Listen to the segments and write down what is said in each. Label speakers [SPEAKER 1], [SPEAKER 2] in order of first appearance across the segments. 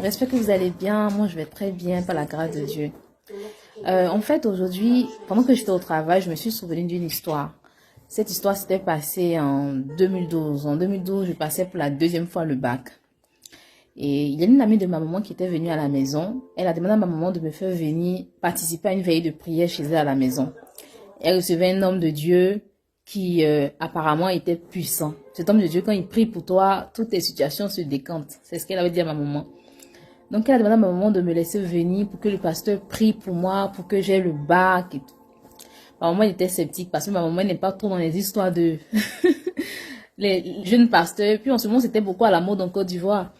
[SPEAKER 1] J'espère que vous allez bien. Moi, je vais très bien par la grâce de Dieu. En fait, aujourd'hui, pendant que j'étais au travail, je me suis souvenue d'une histoire. Cette histoire s'était passée en 2012. En 2012, je passais pour la deuxième fois le bac. Et il y a une amie de ma maman qui était venue à la maison. Elle a demandé à ma maman de me faire venir participer à une veillée de prière chez elle à la maison. Elle recevait un homme de Dieu qui apparemment était puissant. Cet homme de Dieu, quand il prie pour toi, toutes tes situations se décantent. C'est ce qu'elle avait dit à ma maman. Donc, elle a demandé à ma maman de me laisser venir pour que le pasteur prie pour moi, pour que j'ai le bac et tout. Ma maman était sceptique parce que ma maman n'est pas trop dans les histoires de les jeunes pasteurs. Puis en ce moment, c'était beaucoup à la mode en Côte d'Ivoire.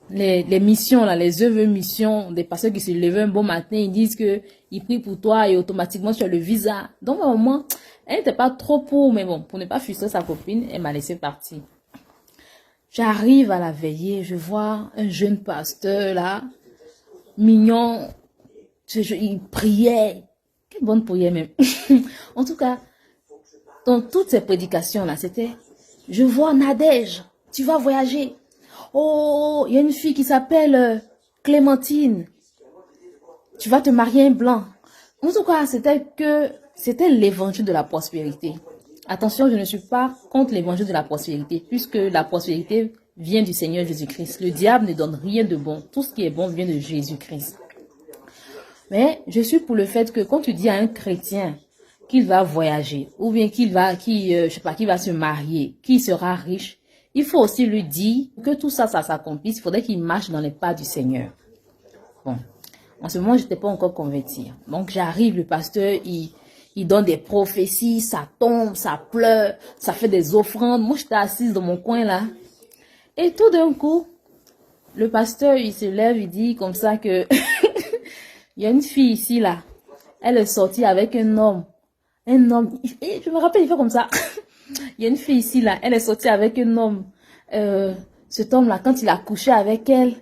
[SPEAKER 1] Les missions, là, les œuvres missions des pasteurs qui se levaient un bon matin, ils disent que ils prient pour toi et automatiquement tu as le visa. Donc, ma maman, elle n'était pas trop pour, mais bon, pour ne pas frustrer sa copine, elle m'a laissé partir. J'arrive à la veillée, je vois un jeune pasteur là, mignon, il priait. Quelle bonne prière même. En tout cas, dans toutes ces prédications là, c'était, je vois Nadège, tu vas voyager. Oh, il y a une fille qui s'appelle Clémentine, tu vas te marier un blanc. En tout cas, c'était l'évangile de la prospérité. Attention, je ne suis pas contre l'évangile de la prospérité, puisque la prospérité vient du Seigneur Jésus-Christ. Le diable ne donne rien de bon. Tout ce qui est bon vient de Jésus-Christ. Mais je suis pour le fait que quand tu dis à un chrétien qu'il va voyager, ou bien qu'il va se marier, qu'il sera riche, il faut aussi lui dire que tout ça, ça s'accomplisse. Il faudrait qu'il marche dans les pas du Seigneur. Bon, en ce moment, je n'étais pas encore convertie. Donc, j'arrive, le pasteur, il donne des prophéties, ça tombe, ça pleure, ça fait des offrandes. Moi, j'étais assise dans mon coin là. Et tout d'un coup, le pasteur, il se lève, il dit comme ça que il y a une fille ici là. Elle est sortie avec un homme. Un homme, et je me rappelle, il fait comme ça. Il y a une fille ici là, elle est sortie avec un homme. Cet homme là, quand il a couché avec elle,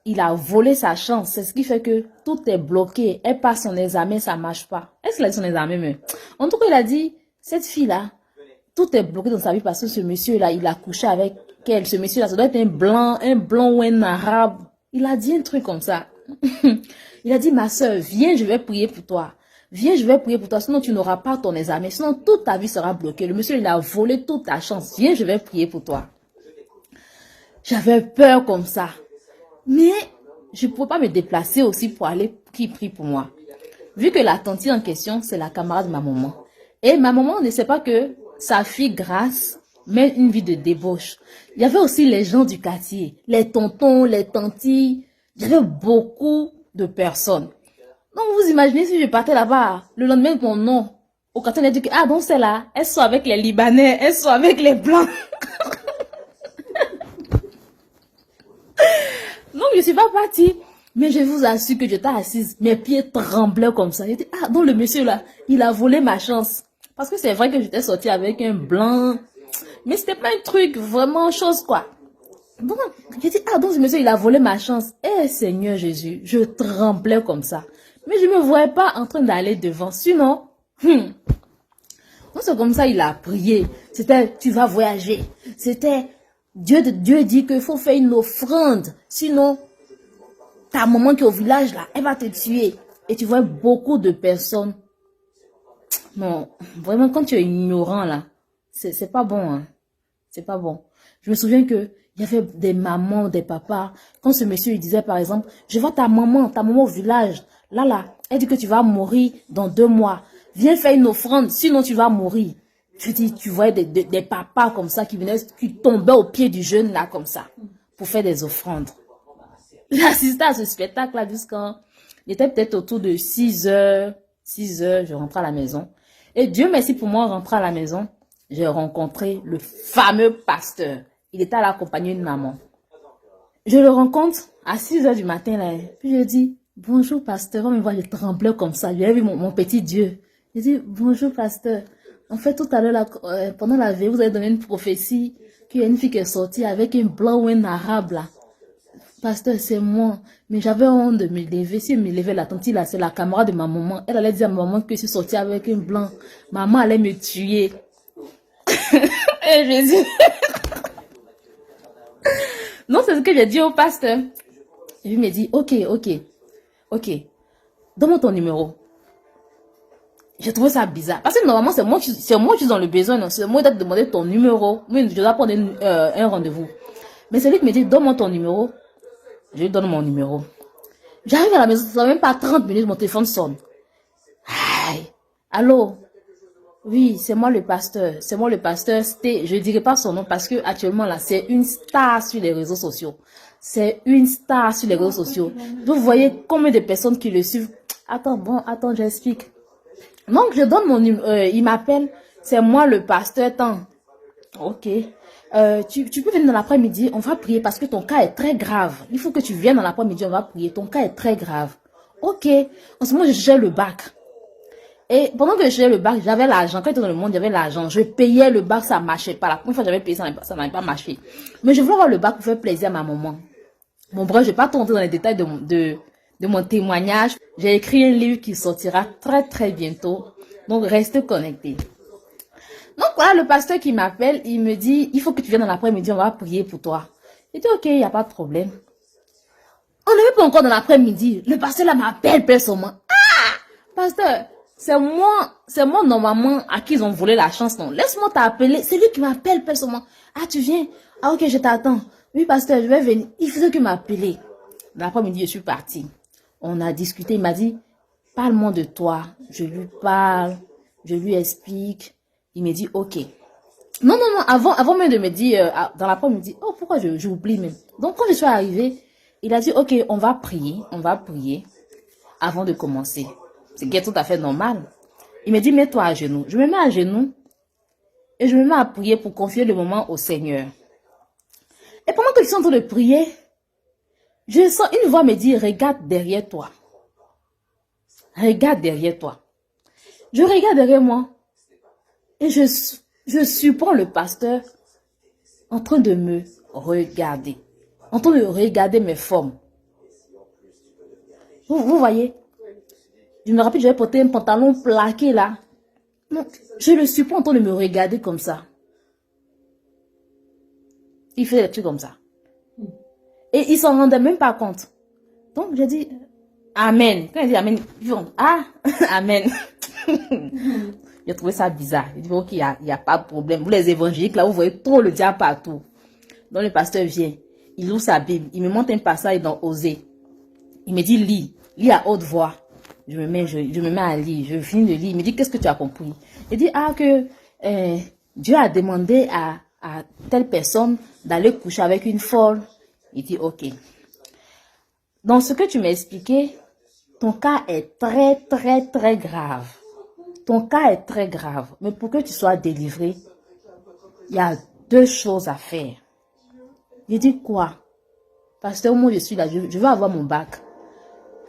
[SPEAKER 1] il a volé sa chance. C'est ce qui fait que tout est bloqué. Elle passe son examen, ça marche pas. Est-ce qu'elle a son examen même? En tout cas, il a dit, cette fille-là, tout est bloqué dans sa vie parce que ce monsieur-là, il a couché avec elle. Ce monsieur-là, ça doit être un blanc ou un arabe. Il a dit un truc comme ça. Il a dit, ma soeur, viens, je vais prier pour toi. Viens, je vais prier pour toi, sinon tu n'auras pas ton examen. Sinon, toute ta vie sera bloquée. Le monsieur, il a volé toute ta chance. Viens, je vais prier pour toi. J'avais peur comme ça. Mais je ne pouvais pas me déplacer aussi pour aller qui prie pour moi. Vu que la tante en question, c'est la camarade de ma maman. Et ma maman ne sait pas que sa fille Grâce mène une vie de débauche. Il y avait aussi les gens du quartier, les tontons, les tantis. Il y avait beaucoup de personnes. Donc vous imaginez si je partais là-bas, le lendemain de mon nom, au quartier on a dit que, ah donc c'est là, elles sont avec les Libanais, elles sont avec les Blancs. Donc, je ne suis pas partie. Mais je vous assure que j'étais assise. Mes pieds tremblaient comme ça. J'étais, ah, donc le monsieur là, il a volé ma chance. Parce que c'est vrai que j'étais sortie avec un blanc. Mais c'était pas un truc vraiment chose quoi. Donc, j'ai dit, ah, donc ce monsieur, il a volé ma chance. Eh, Seigneur Jésus, je tremblais comme ça. Mais je ne me voyais pas en train d'aller devant. Sinon, donc c'est comme ça, il a prié. C'était, tu vas voyager. C'était, Dieu dit qu'il faut faire une offrande. Sinon, ta maman qui est au village là, elle va te tuer. Et tu vois beaucoup de personnes. Non, vraiment, quand tu es ignorant là, c'est pas bon. Hein. C'est pas bon. Je me souviens que il y avait des mamans, des papas. Quand ce monsieur il disait par exemple, je vois ta maman au village. Là, elle dit que tu vas mourir dans 2 mois. Viens faire une offrande, sinon tu vas mourir. Je dis, tu vois des papas comme ça qui venaient, qui tombaient au pied du jeune là comme ça, pour faire des offrandes. J'ai assisté à ce spectacle là jusqu'à, il était peut-être autour de 6 heures, je rentrais à la maison. Et Dieu merci pour moi, rentrer à la maison, j'ai rencontré le fameux pasteur. Il était à la compagnie de maman. Je le rencontre à 6 heures du matin là, puis je dis, bonjour pasteur, on me voit, je tremblais comme ça, j'ai vu mon petit Dieu. Je dis, bonjour pasteur. En fait, tout à l'heure, pendant la veille, vous avez donné une prophétie qu'il y a une fille qui est sortie avec un blanc ou un arabe là. Pasteur, c'est moi. Mais j'avais honte de me lever. Si je me levais, la tante là, c'est la camarade de ma maman. Elle allait dire à ma maman que je suis sortie avec un blanc. Maman allait me tuer. Et Jésus. Non, c'est ce que j'ai dit au pasteur. Et puis il me dit, ok, donne-moi ton numéro. J'ai trouvé ça bizarre. Parce que normalement, c'est moi qui suis dans le besoin. Non? C'est moi qui dois te demander ton numéro. Oui, je dois prendre un rendez-vous. Mais c'est lui qui me dit, donne-moi ton numéro. Je lui donne mon numéro. J'arrive à la maison, ça fait même pas 30 minutes, mon téléphone sonne. Aïe. Allô? Oui, c'est moi le pasteur. C'est moi le pasteur. Je dirai pas son nom parce que actuellement là, c'est une star sur les réseaux sociaux. C'est une star sur les réseaux sociaux. Vous voyez combien de personnes qui le suivent. Attends, j'explique. Donc, je donne mon numéro. Il m'appelle. C'est moi le pasteur. Tant. Ok. Tu peux venir dans l'après-midi. On va prier parce que ton cas est très grave. Il faut que tu viennes dans l'après-midi. On va prier. Ton cas est très grave. Ok. En ce moment, je gère le bac. Et pendant que je faisais le bac, j'avais l'argent. Quand j'étais dans le monde, j'avais l'argent. Je payais le bac, ça marchait pas. La première fois que j'avais payé, ça n'avait pas marché. Mais je voulais avoir le bac pour faire plaisir à ma maman. Bon, bref, je vais pas rentrer dans les détails de mon témoignage. J'ai écrit un livre qui sortira très, très bientôt. Donc, restez connectés. Donc, voilà le pasteur qui m'appelle. Il me dit, il faut que tu viennes dans l'après-midi, on va prier pour toi. J'ai dit, ok, il n'y a pas de problème. On n'est pas encore dans l'après-midi. Le pasteur là m'appelle personnellement. Ah! Pasteur, c'est moi normalement à qui ils ont volé la chance, non. Laisse-moi t'appeler. C'est lui qui m'appelle personnellement. Ah, tu viens? Ah, ok, je t'attends. Oui, pasteur, je vais venir. Il faisait que m'appeler. L'après-midi, je suis partie. On a discuté. Il m'a dit, parle-moi de toi. Je lui parle. Je lui explique. Il me dit, ok. Non. Avant même de me dire, dans l'après-midi, oh, pourquoi j'oublie même. Donc, quand je suis arrivée, il a dit, ok, on va prier avant de commencer. C'est tout à fait normal. Il me dit, mets-toi à genoux. Je me mets à genoux et je me mets à prier pour confier le moment au Seigneur. Et pendant que je suis en train de prier, je sens une voix me dire, regarde derrière toi. Regarde derrière toi. Je regarde derrière moi et je surprends le pasteur en train de me regarder. En train de regarder mes formes. Vous voyez? Je me rappelle, j'avais porté un pantalon plaqué là. Donc, je le surprends en train de me regarder comme ça. Il fait des trucs comme ça. Et il s'en rendait même pas compte. Donc, j'ai dit, Amen. Quand il dit Amen, ils font, ah, Amen. J'ai trouvé ça bizarre. J'ai dit, ok, il y a pas de problème. Vous les évangéliques, là, vous voyez trop le diable partout. Donc, le pasteur vient. Il ouvre sa Bible. Il me montre un passage dans Osée. Il me dit, lis à haute voix. Je me mets à lire. Je finis de lire. Il me dit, qu'est-ce que tu as compris? Il dit, que Dieu a demandé à telle personne d'aller coucher avec une folle. Il dit, ok. Dans ce que tu m'as expliqué, ton cas est très, très, très grave. Ton cas est très grave. Mais pour que tu sois délivré, il y a 2 choses à faire. Il dit quoi? Pasteur, moi je suis là, je veux avoir mon bac.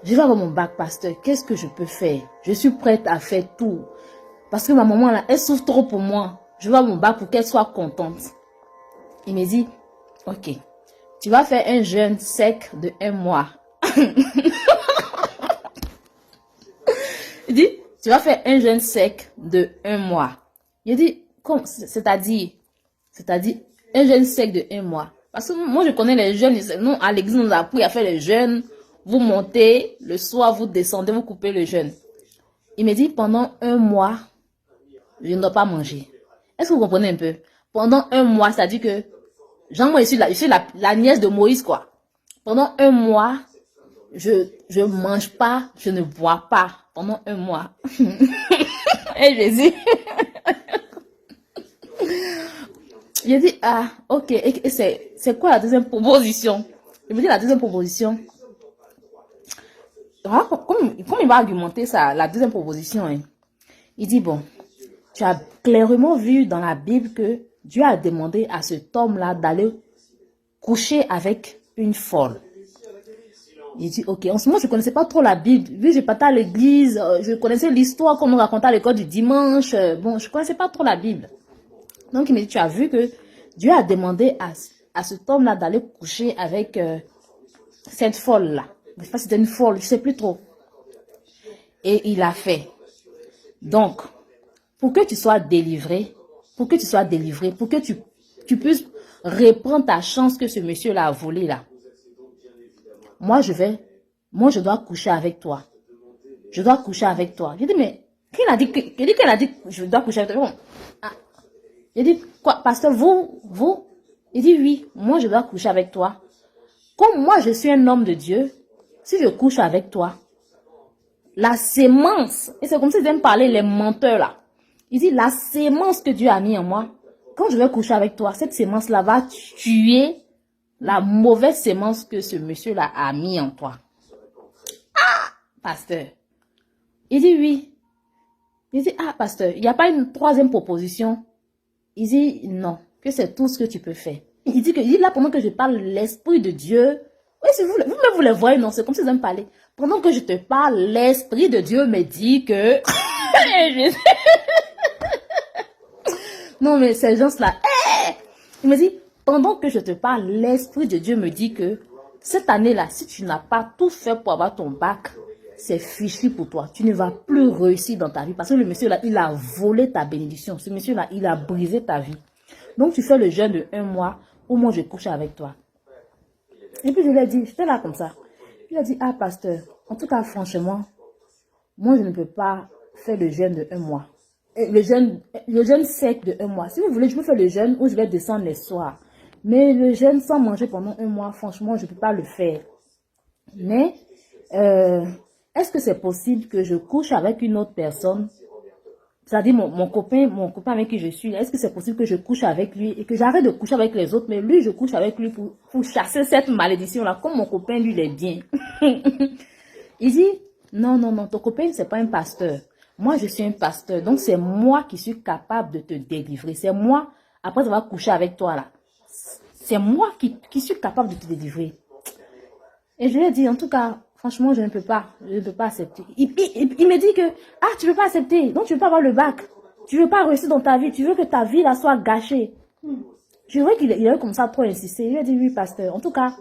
[SPEAKER 1] Je vais avoir mon bac, pasteur. Qu'est-ce que je peux faire? Je suis prête à faire tout. Parce que ma maman, là, elle souffre trop pour moi. Je veux avoir mon bac pour qu'elle soit contente. Il me dit, ok, tu vas faire un jeûne sec de 1 mois. Il dit, tu vas faire un jeûne sec de 1 mois. Il dit, c'est-à-dire un jeûne sec de 1 mois. Parce que moi, je connais les jeûnes. Nous, à l'église, on nous a appris à faire les jeûnes. Vous montez, le soir, vous descendez, vous coupez le jeûne. Il me dit, pendant 1 mois, je ne dois pas manger. Est-ce que vous comprenez un peu? Pendant 1 mois, c'est-à-dire que, genre, moi, je suis la nièce de Moïse, quoi. Pendant 1 mois, je mange pas, je ne bois pas. Pendant 1 mois. Et Jésus. J'ai dit, ah, ok. Et c'est quoi la deuxième proposition? Il me dit la deuxième proposition. Ah, comme il va argumenter ça, la deuxième proposition, hein, il dit, bon, tu as clairement vu dans la Bible que Dieu a demandé à cet homme-là d'aller coucher avec une folle. Il dit, ok, en ce moment, je ne connaissais pas trop la Bible. Vu que je partais à l'église, je connaissais l'histoire qu'on nous racontait à l'école du dimanche. Bon, je ne connaissais pas trop la Bible. Donc, il me dit, tu as vu que Dieu a demandé à cet homme-là d'aller coucher avec cette folle-là. Je ne sais pas si c'était une folle, je ne sais plus trop. Et il a fait. Donc, pour que tu sois délivré, pour que tu puisses reprendre ta chance que ce monsieur-là a volé là, moi, je dois coucher avec toi. Je dois coucher avec toi. J'ai dit, mais, qu'elle a dit que je dois coucher avec toi? Bon, ah. J'ai dit, quoi, pasteur, vous? Il dit, oui, moi, je dois coucher avec toi. Comme moi, je suis un homme de Dieu, si je couche avec toi, la sémence, et c'est comme ça qu'ils aiment parler, les menteurs là. Il dit, la sémence que Dieu a mis en moi, quand je vais coucher avec toi, cette sémence-là va tuer la mauvaise sémence que ce monsieur-là a mis en toi. Ah, pasteur. Il dit, oui. Il dit, ah, pasteur, il n'y a pas une troisième proposition. Il dit, non, que c'est tout ce que tu peux faire. Il dit là, pendant que je parle, l'Esprit de Dieu, oui, si vous les voyez, non, c'est comme si ils aiment parler. Pendant que je te parle, l'Esprit de Dieu me dit que... Non, mais ces gens-là, il me dit, pendant que je te parle, l'Esprit de Dieu me dit que cette année-là, si tu n'as pas tout fait pour avoir ton bac, c'est fichu pour toi. Tu ne vas plus réussir dans ta vie parce que le monsieur-là, il a volé ta bénédiction. Ce monsieur-là, il a brisé ta vie. Donc, tu fais le jeûne de 1 mois où moi, je couche avec toi. Et puis, je lui ai dit, j'étais là comme ça. Il a dit, ah, pasteur, en tout cas, franchement, moi, je ne peux pas faire le jeûne de 1 mois. Le jeûne sec de 1 mois. Si vous voulez, je peux faire le jeûne où je vais descendre les soirs. Mais le jeûne sans manger pendant 1 mois, franchement, je ne peux pas le faire. Mais, est-ce que c'est possible que je couche avec une autre personne? C'est-à-dire mon copain avec qui je suis, est-ce que c'est possible que je couche avec lui et que j'arrête de coucher avec les autres, mais lui, je couche avec lui pour chasser cette malédiction-là, comme mon copain, lui, il est bien. Il dit, non, non, non, ton copain, c'est pas un pasteur. Moi, je suis un pasteur, donc c'est moi qui suis capable de te délivrer. C'est moi, après avoir couché avec toi, là, c'est moi qui suis capable de te délivrer. Et je lui ai dit, en tout cas, franchement, je ne peux pas accepter. Il me dit que, ah, tu ne peux pas accepter, donc tu ne veux pas avoir le bac. Tu ne veux pas réussir dans ta vie, tu veux que ta vie là soit gâchée. Je vois qu'il a comme ça trop insisté. Il a dit, oui, pasteur, en tout cas,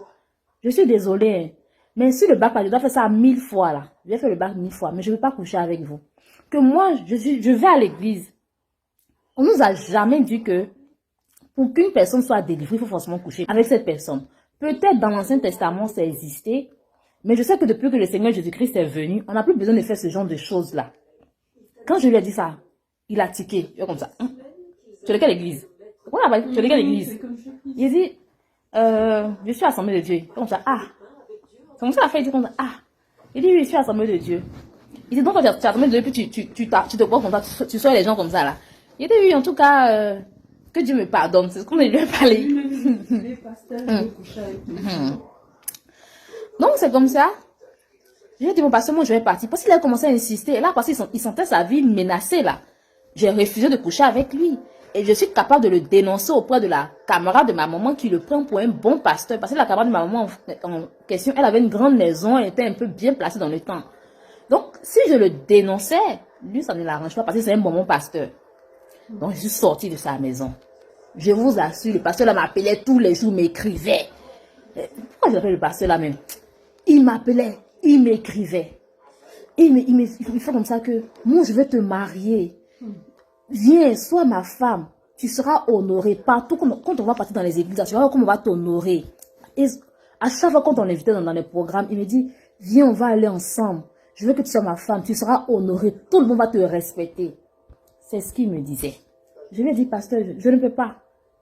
[SPEAKER 1] je suis désolée. Mais si le bac, je dois faire ça 1000 fois là. Je vais faire le bac 1000 fois, mais je ne veux pas coucher avec vous. Que moi, je vais à l'église. On nous a jamais dit que pour qu'une personne soit délivrée, il faut forcément coucher avec cette personne. Peut-être dans l'Ancien Testament, ça existait. Mais je sais que depuis que le Seigneur Jésus-Christ est venu, on n'a plus besoin de faire ce genre de choses-là. Quand je lui ai dit ça, il a tiqué. Il est comme ça. Tu es de quelle église? Tu es de quelle église? Il dit, je suis Assemblée de Dieu. Comme ça, ah. Comme ça, il dit comme ça, ah. Il dit, oui, je suis Assemblée de Dieu. Il dit, donc, quand tu es Assemblée de Dieu, puis tu te crois comme ça, tu sois les gens comme ça, là. Il dit, oui, en tout cas, que Dieu me pardonne. C'est ce qu'on lui a parlé. Donc, c'est comme ça. Je lui ai dit, mon pasteur, moi, je vais partir. Parce qu'il a commencé à insister. Et là, parce qu'il sentait sa vie menacée, là. J'ai refusé de coucher avec lui. Et je suis capable de le dénoncer auprès de la camarade de ma maman qui le prend pour un bon pasteur. Parce que la camarade de ma maman en question, elle avait une grande maison, elle était un peu bien placée dans le temps. Donc, si je le dénonçais, lui, ça ne l'arrange pas parce que c'est un bon pasteur. Donc, je suis sortie de sa maison. Je vous assure, le pasteur là m'appelait tous les jours, m'écrivait. Pourquoi je l'appelle le pasteur là même? Il m'appelait, il m'écrivait. Il fait comme ça que, moi je vais te marier. Viens, sois ma femme. Tu seras honorée partout. Quand on va partir dans les églises, tu vas voir comment on va t'honorer. Et à chaque fois quand on l'invitait dans les programmes, il me dit, viens, on va aller ensemble. Je veux que tu sois ma femme. Tu seras honorée. Tout le monde va te respecter. C'est ce qu'il me disait. Je lui ai dit, pasteur, je ne peux pas.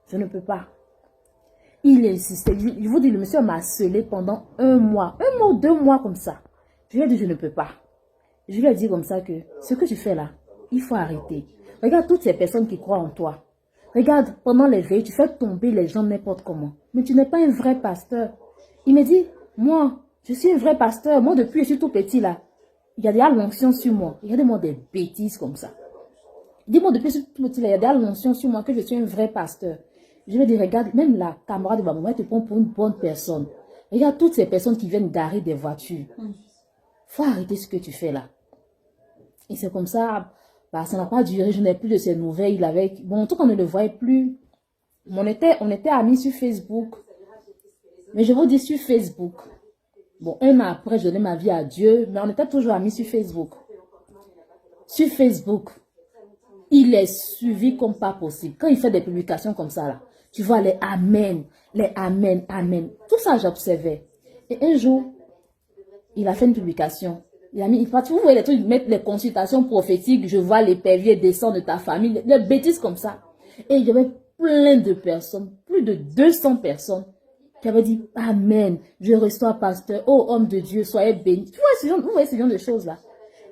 [SPEAKER 1] Je ne peux pas. Il insistait. Je vous dis, le monsieur m'a scellé pendant 1 mois. 1 mois ou 2 mois comme ça. Je lui ai dit, je ne peux pas. Je lui ai dit comme ça que ce que tu fais là, il faut arrêter. Regarde toutes ces personnes qui croient en toi. Regarde, pendant les veilles, tu fais tomber les gens n'importe comment. Mais tu n'es pas un vrai pasteur. Il me dit, moi, je suis un vrai pasteur. Moi, depuis que je suis tout petit là, il y a des l'onction sur moi. Regardez-moi des bêtises comme ça. Dis-moi depuis que je suis tout petit là, il y a des l'onction sur moi que je suis un vrai pasteur. Je vais dire, regarde, même la camarade de ma maman, elle te prend pour une bonne personne. Regarde toutes ces personnes qui viennent garer des voitures. Faut arrêter ce que tu fais là. Et c'est comme ça, bah, ça n'a pas duré, je n'ai plus de ces nouvelles avec. Bon, en tout cas, on ne le voyait plus. On était amis sur Facebook. Mais je vous dis sur Facebook. Bon, 1 an après, je donnais ma vie à Dieu, mais on était toujours amis sur Facebook. Sur Facebook, il est suivi comme pas possible. Quand il fait des publications comme ça, là, tu vois les amen, amen. Tout ça, j'observais. Et un jour, Il a fait une publication. Il a mis, vous voyez les trucs, ils mettent les consultations prophétiques, je vois l'épervier descendre de ta famille, des bêtises comme ça. Et il y avait plein de personnes, plus de 200 personnes, qui avaient dit, Amen, je reçois pasteur, oh homme de Dieu, soyez béni. Vous voyez ce genre de choses-là.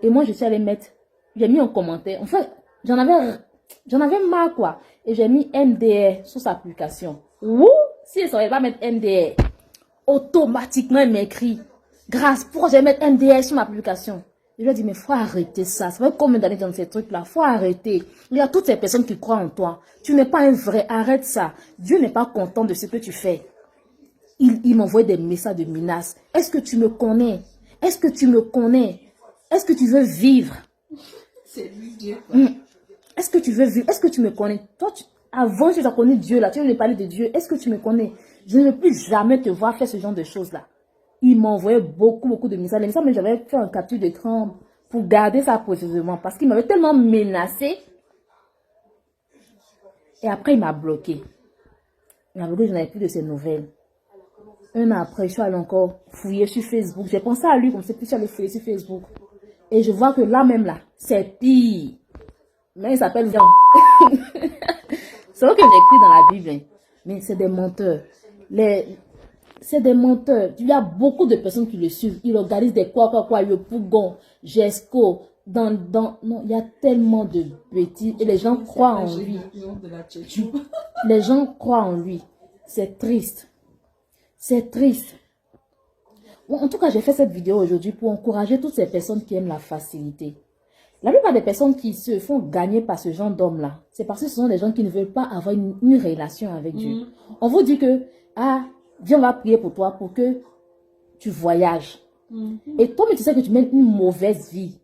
[SPEAKER 1] Et moi, je suis allée mettre, j'ai mis un commentaire. En fait, j'en avais marre, quoi. Et j'ai mis MDR sur sa publication. Ouh, si elle ne savait pas mettre MDR, automatiquement, elle m'écrit, grâce, pourquoi je vais mettre MDR sur ma publication? Je lui ai dit, mais faut arrêter ça. Ça fait combien d'années dans ces trucs-là? Faut arrêter. Il y a toutes ces personnes qui croient en toi. Tu n'es pas un vrai. Arrête ça. Dieu n'est pas content de ce que tu fais. Il m'envoie des messages de menaces. Est-ce que tu me connais? Est-ce que tu me connais? Est-ce que tu veux vivre?
[SPEAKER 2] C'est lui Dieu.
[SPEAKER 1] Est-ce que tu veux vivre? Est-ce que tu me connais? Toi, avant que tu as connu Dieu, là, tu veux me parler de Dieu. Est-ce que tu me connais? Je ne veux plus jamais te voir faire ce genre de choses-là. Il m'envoyait beaucoup de messages. Les messages, mais j'avais fait un capture d'écran pour garder ça précisément. Parce qu'il m'avait tellement menacé. Et après, il m'a bloqué. Il m'a bloqué, je n'avais plus de ses nouvelles. Un an après, je suis allée encore fouiller sur Facebook. J'ai pensé à lui comme c'est plus je suis allée fouiller sur Facebook. Et je vois que là même là, c'est pire. Mais il s'appelle Jean. C'est ce que j'ai écrit dans la Bible. Hein. Mais c'est des menteurs. C'est des menteurs. Il y a beaucoup de personnes qui le suivent. Ils organisent des le Pougon, Gesco. Non, il y a tellement de bêtises. Et les gens croient en lui. Les gens croient en lui. C'est triste. C'est triste. Bon, en tout cas, j'ai fait cette vidéo aujourd'hui pour encourager toutes ces personnes qui aiment la facilité. La plupart des personnes qui se font gagner par ce genre d'homme-là, c'est parce que ce sont des gens qui ne veulent pas avoir une relation avec Dieu. On vous dit que, Dieu va prier pour toi pour que tu voyages. Et toi, mais tu sais que tu mènes une mauvaise vie.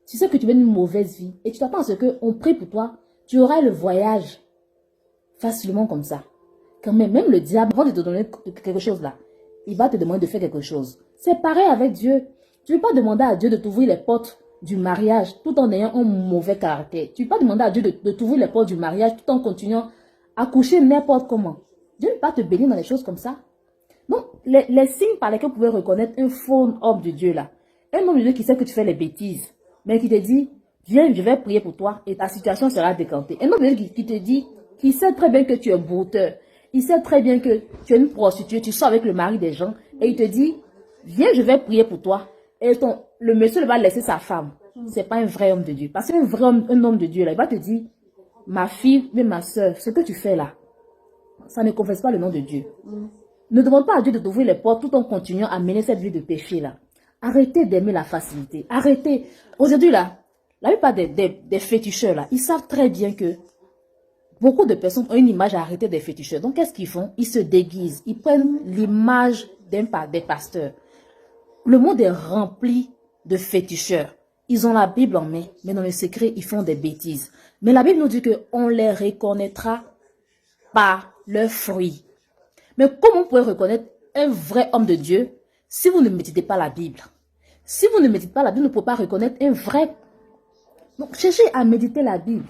[SPEAKER 1] Tu sais que tu mènes une mauvaise vie. Et tu t'attends à ce qu'on prie pour toi. Tu auras le voyage facilement comme ça. Quand même le diable, avant de te donner quelque chose là, il va te demander de faire quelque chose. C'est pareil avec Dieu. Tu ne peux pas demander à Dieu de t'ouvrir les portes du mariage tout en ayant un mauvais caractère. Tu ne peux pas demander à Dieu de t'ouvrir les portes du mariage tout en continuant à coucher n'importe comment. Dieu ne peut pas te bénir dans les choses comme ça. Donc, les signes par lesquels vous pouvez reconnaître un faux homme de Dieu là, un homme de Dieu qui sait que tu fais les bêtises, mais qui te dit, viens, je vais prier pour toi et ta situation sera décantée. Un homme de Dieu qui te dit, qui sait très bien que tu es brouteur, il sait très bien que tu es une prostituée, tu sors avec le mari des gens et il te dit, viens, je vais prier pour toi. Et le monsieur va laisser sa femme. C'est pas un vrai homme de Dieu. Parce qu'un vrai homme, un homme de Dieu, là, il va te dire, ma fille, mais ma soeur, ce que tu fais là, ça ne confesse pas le nom de Dieu. Ne demande pas à Dieu de t'ouvrir les portes tout en continuant à mener cette vie de péché là. Arrêtez d'aimer la facilité. Arrêtez. Aujourd'hui là, la plupart des féticheurs là, ils savent très bien que beaucoup de personnes ont une image à arrêter des féticheurs. Donc, qu'est-ce qu'ils font? Ils se déguisent. Ils prennent l'image des pasteurs. Le monde est rempli de féticheurs. Ils ont la Bible en main, mais dans le secret, ils font des bêtises. Mais la Bible nous dit qu'on les reconnaîtra par leurs fruits. Mais comment vous pouvez reconnaître un vrai homme de Dieu si vous ne méditez pas la Bible? Si vous ne méditez pas la Bible, vous ne pouvez pas reconnaître un vrai. Donc, cherchez à méditer la Bible.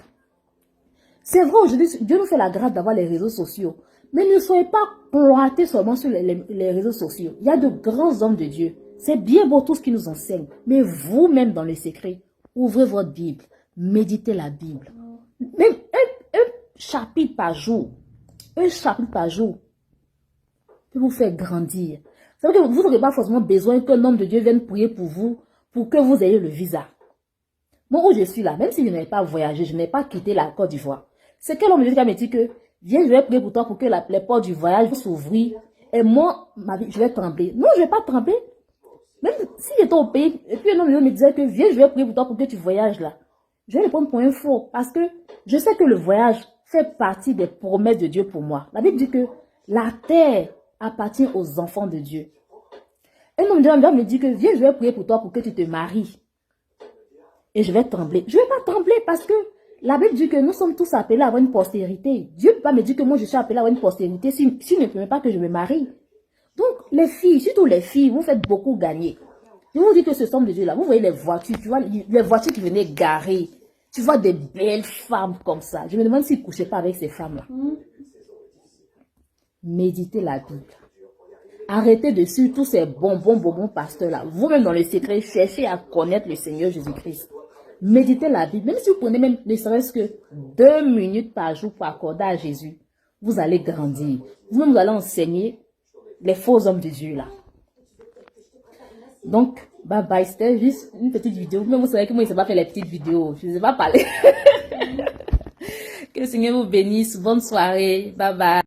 [SPEAKER 1] C'est vrai, aujourd'hui, Dieu nous fait la grâce d'avoir les réseaux sociaux. Mais ne soyez pas cloîtrés seulement sur les réseaux sociaux. Il y a de grands hommes de Dieu. C'est bien beau tout ce qu'ils nous enseignent. Mais vous-même, dans le secret, ouvrez votre Bible. Méditez la Bible. Même un chapitre par jour. Un chapitre par jour peut vous faire grandir. Ça veut dire que vous n'aurez pas forcément besoin qu'un homme de Dieu vienne prier pour vous, pour que vous ayez le visa. Moi, où je suis là, même si je n'ai pas voyagé, je n'ai pas quitté la Côte d'Ivoire. C'est quel homme de Dieu qui m'a dit que, viens, je vais prier pour toi pour que les portes du voyage s'ouvrent. Et moi, ma vie, je vais trembler. Non, je ne vais pas trembler. Même si j'étais au pays, et puis un homme de Dieu me disait que, viens, je vais prier pour toi pour que tu voyages là. Je vais le prendre pour un faux. Parce que je sais que le voyage fait partie des promesses de Dieu pour moi. La Bible dit que la terre appartient aux enfants de Dieu. Un homme de Dieu me dit que, viens, je vais prier pour toi pour que tu te maries. Et je vais trembler. Je ne vais pas trembler parce que la Bible dit que nous sommes tous appelés à avoir une postérité. Dieu ne peut pas me dire que moi je suis appelé à avoir une postérité s'il ne permet pas que je me marie. Donc les filles, surtout les filles, vous faites beaucoup gagner. Je vous dis que ce sont de Dieu là. Vous voyez les voitures, tu vois les voitures qui venaient garer. Tu vois des belles femmes comme ça. Je me demande s'ils ne couchaient pas avec ces femmes-là. Méditez la Bible. Arrêtez de suivre tous ces bonbons pasteurs-là. Vous-même dans le secret, cherchez à connaître le Seigneur Jésus-Christ. Méditez la Bible. Même si vous prenez même ne serait-ce que 2 minutes par jour pour accorder à Jésus, vous allez grandir. Vous-même, vous allez enseigner les faux hommes de Dieu là. Donc, bye bye. C'était juste une petite vidéo. Même vous savez que moi, je ne sais pas faire les petites vidéos. Je ne sais pas parler. Que le Seigneur vous bénisse. Bonne soirée. Bye bye.